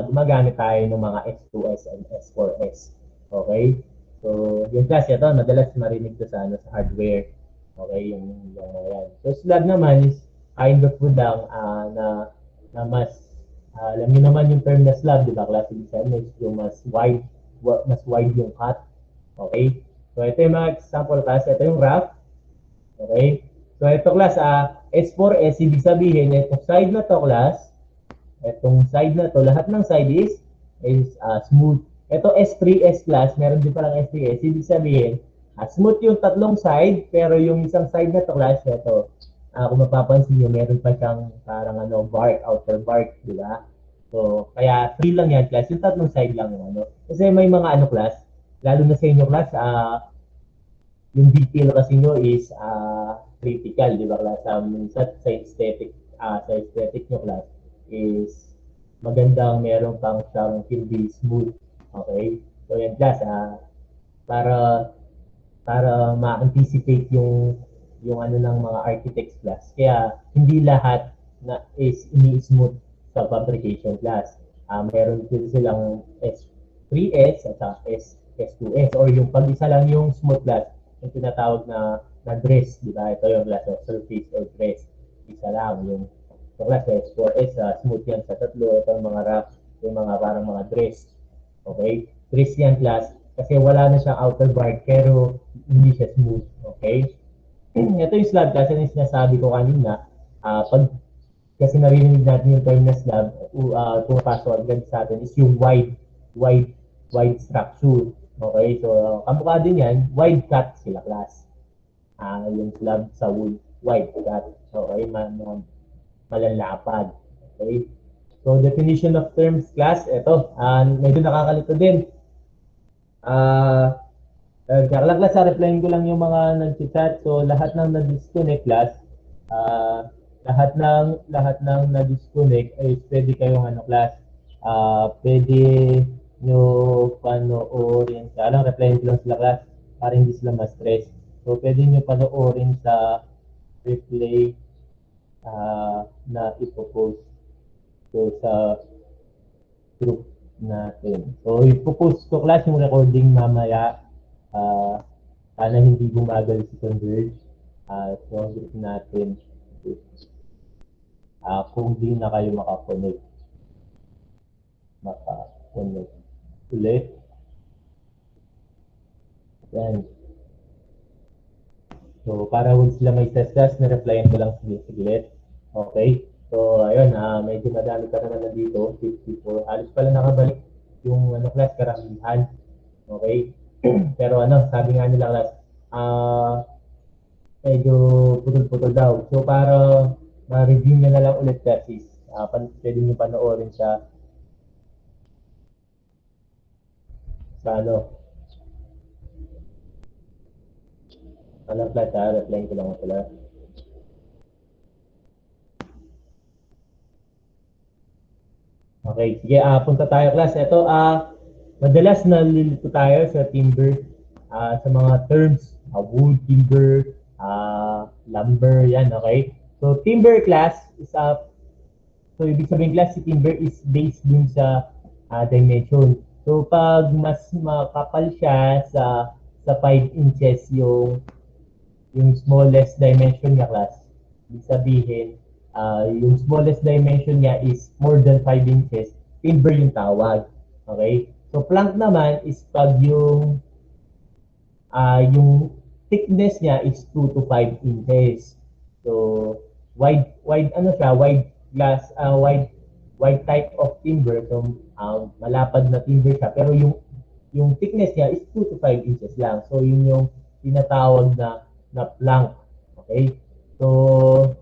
gumagamit tayo ng mga S2S and S4S. Okay? So, yung class ito, madalas marinig ko sa, sa hardware. Okay, yung yan. So, slab naman is kind of wood lang na mas, alam niyo naman yung term na slab, di ba? Class ibig sabihin is yung mas wide yung cut. Okay? So, ito yung mga example class. Ito yung rough. Okay? So, ito class, S4S, ibig sabihin, itong side na to class, itong side na to, lahat ng side is smooth. Ito S3S class, meron din palang S3S, ibig sabihin, smooth yung tatlong side, pero yung isang side na to class, ito, kung mapapansin nyo, meron pa siyang parang bark, outer bark, di ba? So, kaya 3 lang yan class, yung tatlong side lang yung Kasi may mga class, lalo na sa inyo class, yung detail kasi nyo is critical, di ba class? Sa aesthetic nyo class is magandang meron pang siyang hindi smooth. Okay? So yan class, para ma-anticipate yung ano ng mga architects class. Kaya hindi lahat na is ini-smooth sa fabrication class. Meron din silang S3S at S2S or yung pag-isa lang yung smooth class, yung tinatawag na dress, di ba? Ito yung class of surface or dress. Isa lang yung class S4S, smooth yan sa tatlo. Ito yung mga rough, yung mga parang mga dress. Okay? Dress yan class kasi wala na siyang outer bark pero hindi siya smooth. Okay? Ito yung slab kasi yung sinasabi ko kanina, kasi narinig natin yung term na slab, pumapasok agad sa atin is yung wide structure. Okay, so kamukha din yan, wide cut sila class. Yung slab sa wood, wide cut. Okay, malalapad. Okay, so definition of terms class, ito, medyo nakakalito din. Class, replyin ko lang yung mga nag-chat. So lahat ng na-disconnect class, lahat ng na-disconnect ay pwede kayong class, pwede nyo panoorin sa, replyin ko lang sila class para hindi sila ma-stress. So pwede nyo panoorin sa replay na ipopost so sa group natin. So ipopost ko class yung recording mamaya, sana hindi gumagal si Converge. So group natin, kung di na kayo makakonect ulit. Yan. So, para huwag sila may stress, na-replyan ko lang siglit. Okay? So, ayun, medyo madami ka naman na dito, 54. Halos pala nakabalik yung class, karamihan. Okay? Pero sabi nga nila class, medyo putol-putol daw. So, para ma-review nyo na lang ulit kasi, pwede nyo panoorin siya sa class, replyan ko lang sila. Okay, sige, punta tayo class. Ito, madalas nalilito tayo sa timber, sa mga terms, wood, timber, lumber, yan, okay? So, timber class is so ibig sabihin class, si timber is based dun sa dimension. So, pag mas makapal siya sa 5 inches yung smallest dimension niya class, ibig sabihin, yung smallest dimension niya is more than 5 inches, timber yung tawag. Okay? So, So plank naman is pag yung thickness niya is 2 to 5 inches. So wide ano siya, wide glass, wide type of timber. So malapad na timber siya, pero yung thickness niya is 2 to 5 inches lang. So yun yung tinatawag na plank. Okay? So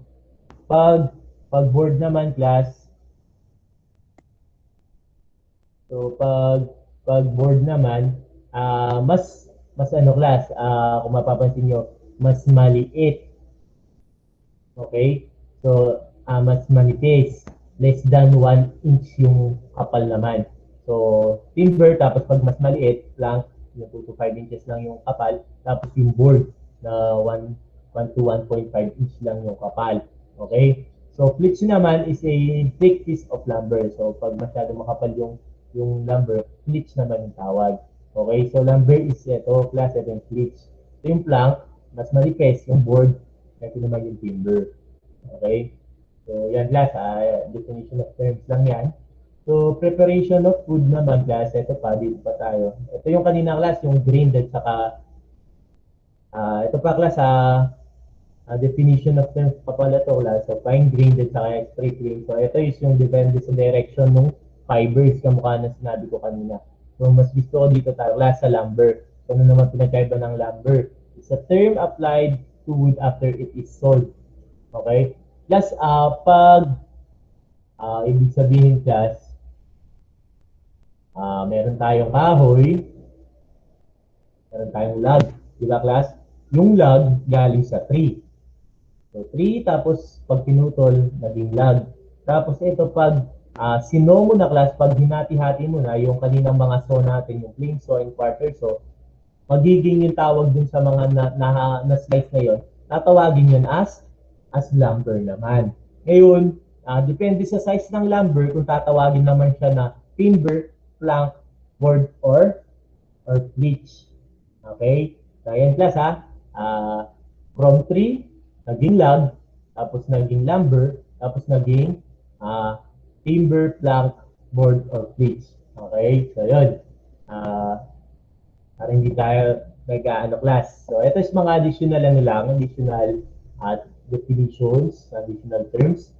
pag board naman class, so pag board naman, mas ano class, kung mapapansin nyo, mas maliit. Okay? So mas manipis. Less than 1 inch yung kapal naman. So timber, tapos pag mas maliit, plank, yung 2 to 5 inches lang yung kapal, tapos yung board na 1 to 1.5 inch lang yung kapal. Okay? So flitch naman is a thick piece of lumber. So pag masyado makapal yung lumber, flitch naman yung tawag. Okay? So lumber is ito, class, ito yung flitch. So yung plank, mas manipis, yung board, ito naman yung timber. Okay? So yan class, definition of terms lang yan. So preparation of food naman class, ito pa, dito pa tayo. Ito yung kanina class, yung grained at saka ito pa class, definition of terms pa pala ito class. So fine grained at saka straight grained. So ito is yung depende sa direction ng fibers, kamukha na sinabi ko kanina. So mas gusto ko dito tayo class sa lumber. So ano naman pinagkaiba ng lumber? It's a term applied to wood after it is sold. Okay? Plus, ibig sabihin class, meron tayong kahoy, meron tayong log. Diba class? Yung log galing sa tree. So tree, tapos pag pinutol, naging log. Tapos ito pag sino mo na class, pag hinati-hati mo na yung kaninang mga saw natin, yung plain saw and quarter saw, magiging yung tawag dun sa mga na slice na yun, tatawagin yun as lumber naman. Ngayon, depende sa size ng lumber kung tatawagin naman siya na timber, plank, board, or flitch. Okay? So, ayan class from tree, naging log, tapos naging lumber, tapos naging timber, plank, board, or flitch. Okay? So, yun. Para hindi tayo nag-ano class. So, ito is mga additional additional definitions, additional terms.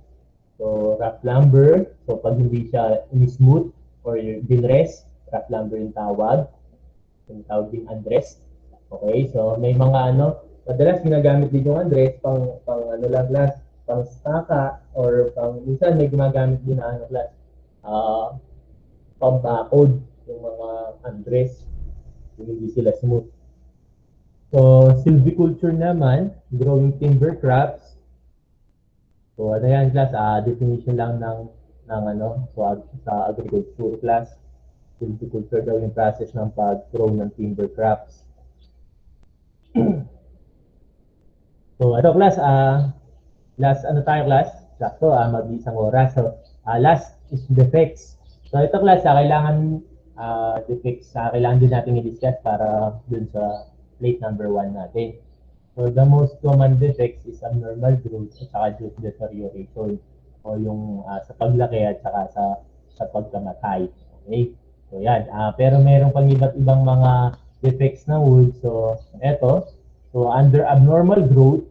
So, rough lumber. So, pag hindi siya smooth or dinrest, rough lumber yung tawag. Yung tawag din undressed. Okay, so may mga madalas ginagamit din yung undressed pang ano lang class, pang staka or minsan may gumagamit din na class, pang bakod yung mga undressed, hindi sila smooth. So, silviculture naman, growing timber crops. So, ano yan class, definition lang ng sa agriculture class. Silviculture daw yung process ng pag-grow ng timber crops. So, ito class, last tayo class? Sakto, mag-isang oras. So, last is defects. So, ito class, kailangan defects, kailangan din natin i-discuss para dun sa plate number 1 natin. So, the most common defects is abnormal growth at saka growth deterioration o yung sa paglaki at saka sa pagkamatay. Okay? So, yan. Pero meron pang iba't ibang mga defects ng wood. So, eto. So, under abnormal growth,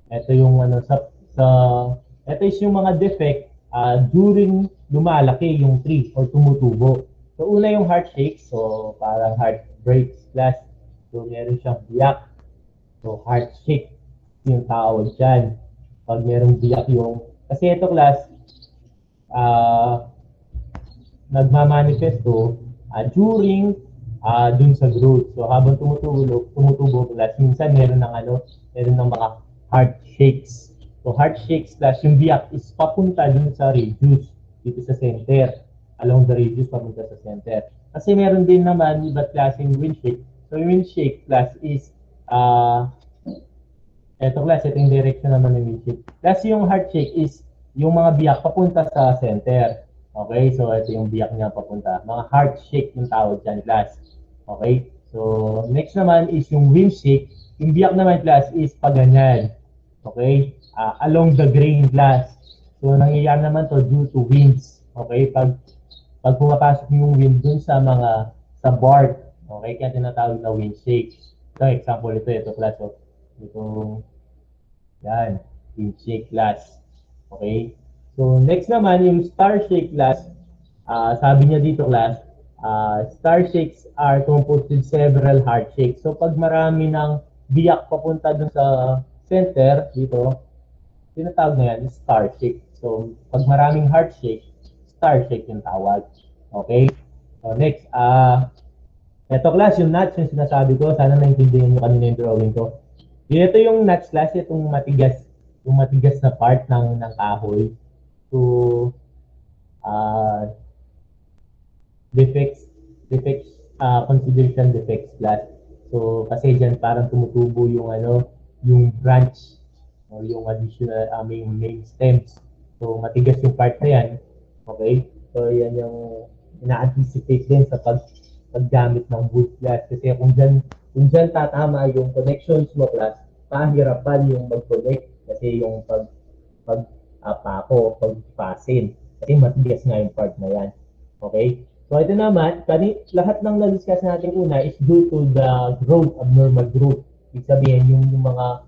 ito yung ito is yung mga defect during lumalaki yung tree or tumutubo. So, una yung heart shakes. So, parang heart breaks class. So, meron siyang biyak. So, heart shake yung tawag dyan. Pag merong biyak kasi ito class, nagmamanifesto during dun sa growth. So, habang tumutubo class, minsan meron ng mga heart shakes. So, heart shakes class, yung biyak is papunta dun sa radius, dito sa center. Along the radius, papunta sa center. Kasi meron din naman iba't klaseng wind shake. So, yung wind shake class is ito class, ito yung direction naman ng wind shake. Plus yung heart shake is yung mga biyak papunta sa center. Okay, so ito yung biyak niya papunta. Mga heart shake yung tawag dyan class. Okay, so next naman is yung wind shake. Yung biyak naman class is paganyan. Okay, along the grain class. So nangyayari naman to due to winds. Okay, pag pumapasok yung wind dun sa sa bark. Okay, kaya tinatawag na wind shake. So, example ito class. Oh. Itong, yan, wind shake class. Okay? So, next naman, yung star shake class. Sabi niya dito class, star shakes are composed with several heart shakes. So, pag marami ng biyak papunta dun sa center, dito, tinatawag na yan, star shake. So, pag maraming heart shake, star shake yung tawag. Okay? So, next, ito class, yung nuts, yung sinasabi ko, sana naintindihan nyo kanina yung drawing ko. Ito yung nuts class, itong matigas na part ng kahoy. So, uh, consideration defects class. So, kasi dyan parang tumutubo yung yung branch o yung additional main stems. So, matigas yung part na yan. Okay? So, yan yung ina-anticipate din sa paggamit ng wood class. Kasi kung dyan tatama yung connections mo class, pahirapan yung mag-connect kasi yung pagpasin. Kasi matigas nga yung part na yan. Okay? So ito naman, lahat ng na-discuss natin una is due to the growth, abnormal growth. Ibig sabihin, yung mga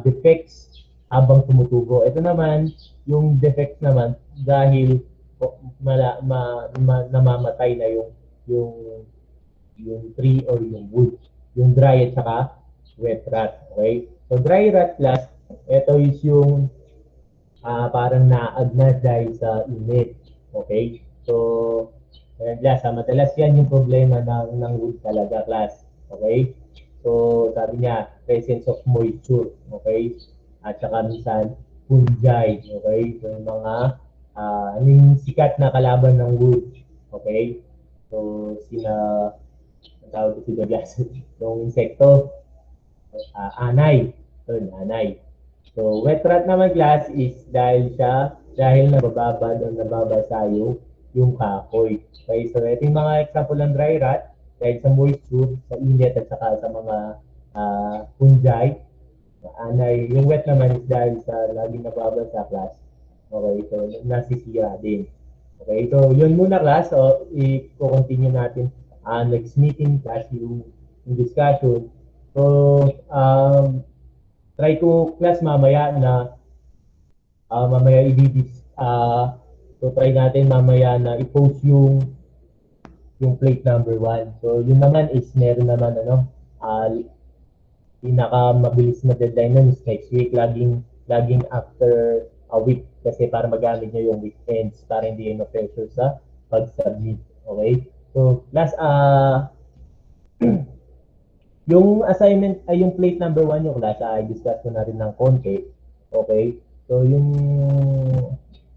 defects habang tumutubo. Ito naman, yung defects naman dahil namamatay na yung tree or yung wood. Yung dry at saka wet rot. Okay? So dry rot class, ito is yung parang naag na dahil sa init. Okay? So, class, madalas yan yung problema ng wood talaga, class. Okay? So, sabi niya, presence of moisture. Okay? At saka minsan, fungi. Okay? So, yung mga yung sikat na kalaban ng wood. Okay? So, tawag ko sila, class, yung insekto, anay. So, anay. So, wet rot naman class is dahil nabababad o nababasa yung kahoy. Okay, so ito yung mga example ng dry rot dahil sa moisture, sa init at saka sa mga fungi. Yung wet naman is dahil sa laging nababasa class. Okay, so nasisira din. Okay, so yun muna class. So, i-continue natin next meeting class yung discussion. So, try ko class mamaya na mamaya so try natin mamaya na i-post yung plate number 1. So yun naman is meron naman pinaka mabilis na deadline nun is next week, laging after a week kasi para magamit nyo yung weekends para hindi yung pressure sa pag-submit. Okay? So last yung assignment ay yung plate number 1 yung class, i-discuss ko na rin ng konti. Okay? So yung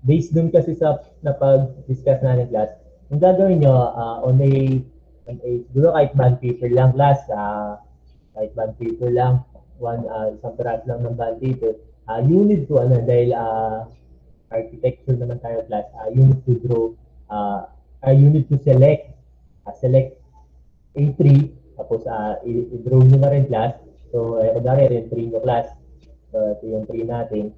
based dun kasi sa napag-discuss natin class, yung gagawin nyo on a siguro kahit bond paper lang class, kahit bond paper lang, isang parat lang ng bond paper, you need to dahil architecture naman tayo class, you need to draw, you need to select A3. Tapos, i-draw nyo na rin class. So, kunwari, yung tree nyo class. So, ito yung tree natin.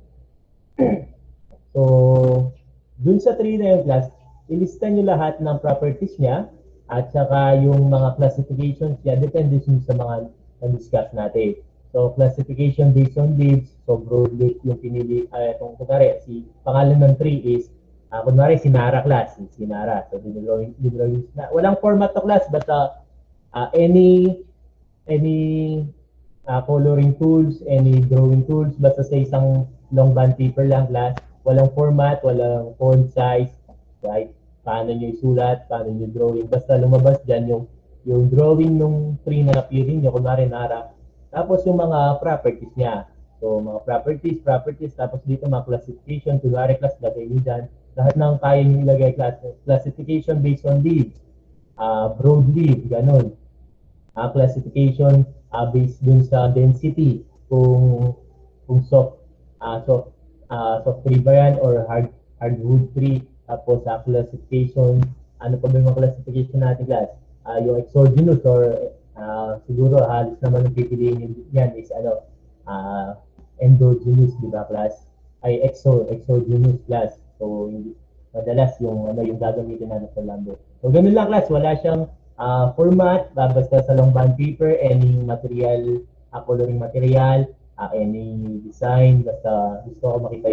So, dun sa tree na yung class, ilista nyo lahat ng properties niya at saka yung mga classifications niya, depende sa mga na-discuss natin. So, classification based on leaves. So, broad leaf yung pinili. Kung kunwari, pangalan ng tree is, kunwari, Sinara class. Sinara. So, dinrawing na. Walang format to class, but any coloring tools, any drawing tools, basta sa isang long bond paper lang class, walang format, walang font size, right? Paano nyo isulat, paano nyo drawing, basta lumabas dyan yung drawing ng tree na napiling nyo, kunwari nara, tapos yung mga properties niya. So, mga properties, tapos dito mga classification, kunwari class, lagay nyo dyan, lahat ng kaya nyo ilagay class, classification based on leaves, broad leaf, ganun. Classification based dun sa density, kung soft tree ba yan or hardwood tree, tapos classification, ano pa ba yung mga classification natin class? Yung exogenous or siguro halos naman ang pipiliin yan is endogenous, di ba class? Ay exogenous class. So madalas yung gagamitin natin sa lumber. So ganun lang class, wala siyang Format, basta sa long bond paper, any material, coloring material, any design, basta gusto ko makita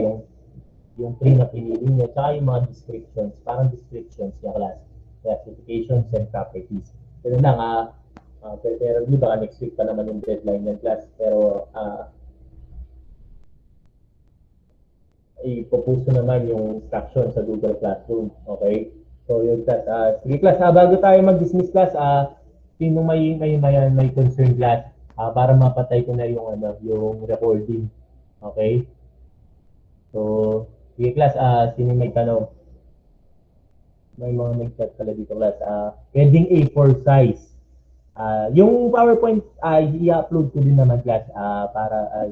yung print na pinili nyo, tsaka yung mga descriptions, parang descriptions niya class, classifications and properties. Pero lang, pero baka next week pa naman yung deadline ng class, pero ipopost naman yung instruction sa Google Classroom. Okay? So yun class. Sige class, bago tayo mag-dismiss class, sino may concern class, para mapatay ko na yung recording. Okay? So, sige class, sino may tanong? May mga nag-chat pala dito class. Pwedeng A4 size. Yung PowerPoint, i-upload ko din naman class, para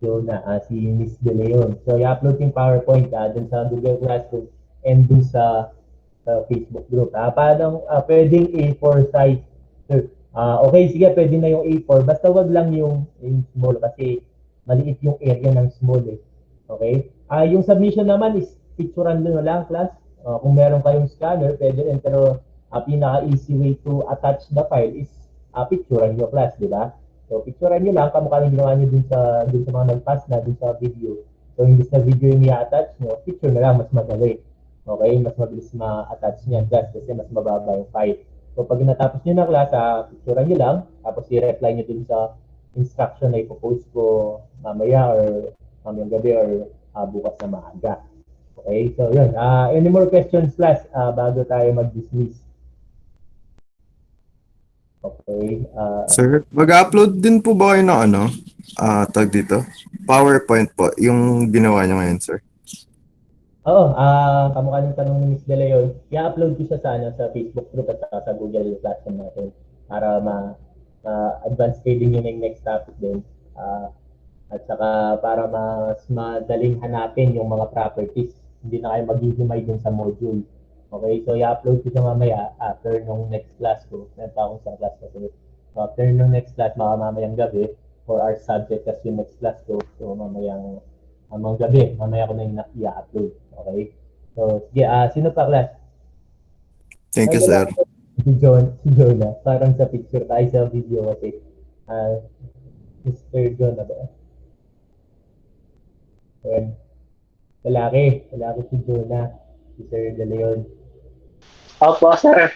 yun si Miss De Leon. So, i-upload yung PowerPoint dun sa Google Classroom and dun sa Facebook group. Pwedeng A4 size. So, okay, sige, pwede na yung A4. Basta wag lang yung small kasi maliit yung area ng small eh. Okay? Yung submission naman is picturean nyo lang, class. Kung meron kayong scanner, pwede rin. Pero pinaka-easy way to attach the file is picturean nyo, class, di ba? So, picturean nyo lang, kamukha ng ginawa nyo dun sa mga nag-pass na, dun sa video. So, hindi sa video yung i-attach nyo, picture na lang, mas madali. Okay? Mas mabilis ma-attach niyan, class, kasi mas mababa yung file. So, pag natapos nyo na, class, picturean nyo lang, tapos i-reply nyo dun sa instruction na ipopost ko mamaya or mamayang gabi or bukas na maaga. Okay? So, yun. Any more questions, class, bago tayo mag-dismiss? Okay. Sir, mag-upload din po ba kayo ng tag dito? PowerPoint po, yung ginawa niyo ngayon, sir. Oo, kamukha ng tanong ni Miss De Leon, i-upload ko siya sa Facebook group at sa Google Classroom natin para ma-advance reading yun yung next topic din. At saka para mas madaling hanapin yung mga properties. Hindi na kayo maghihimay dun sa module. Okay, so i-upload ko siya mamaya after nung next class ko. Meron pa akong isang class kasi. So after nung next class, mamayang gabi, for our subject kasi yung next class ko. So mamayang gabi, mamaya ko na yung i-upload. Okay? So, sige, sino pa class? Thank you, sir. Si Jonah. Parang sa picture tayo sa video kasi. Mr. Jonah ba? Ayan. Lalaki si Jonah. Si Sir De Leon. Opo, sir.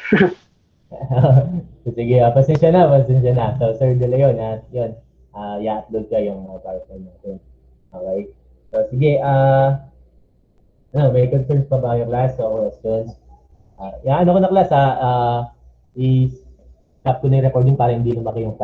So, sige, pasensya na. So, Sir De Leon, yun. I-upload ka yung PowerPoint natin. Okay? So, sige, may concerns pa ba yung class o questions? Ano ko na class, i-stop ko na yung recording para hindi lumaki yung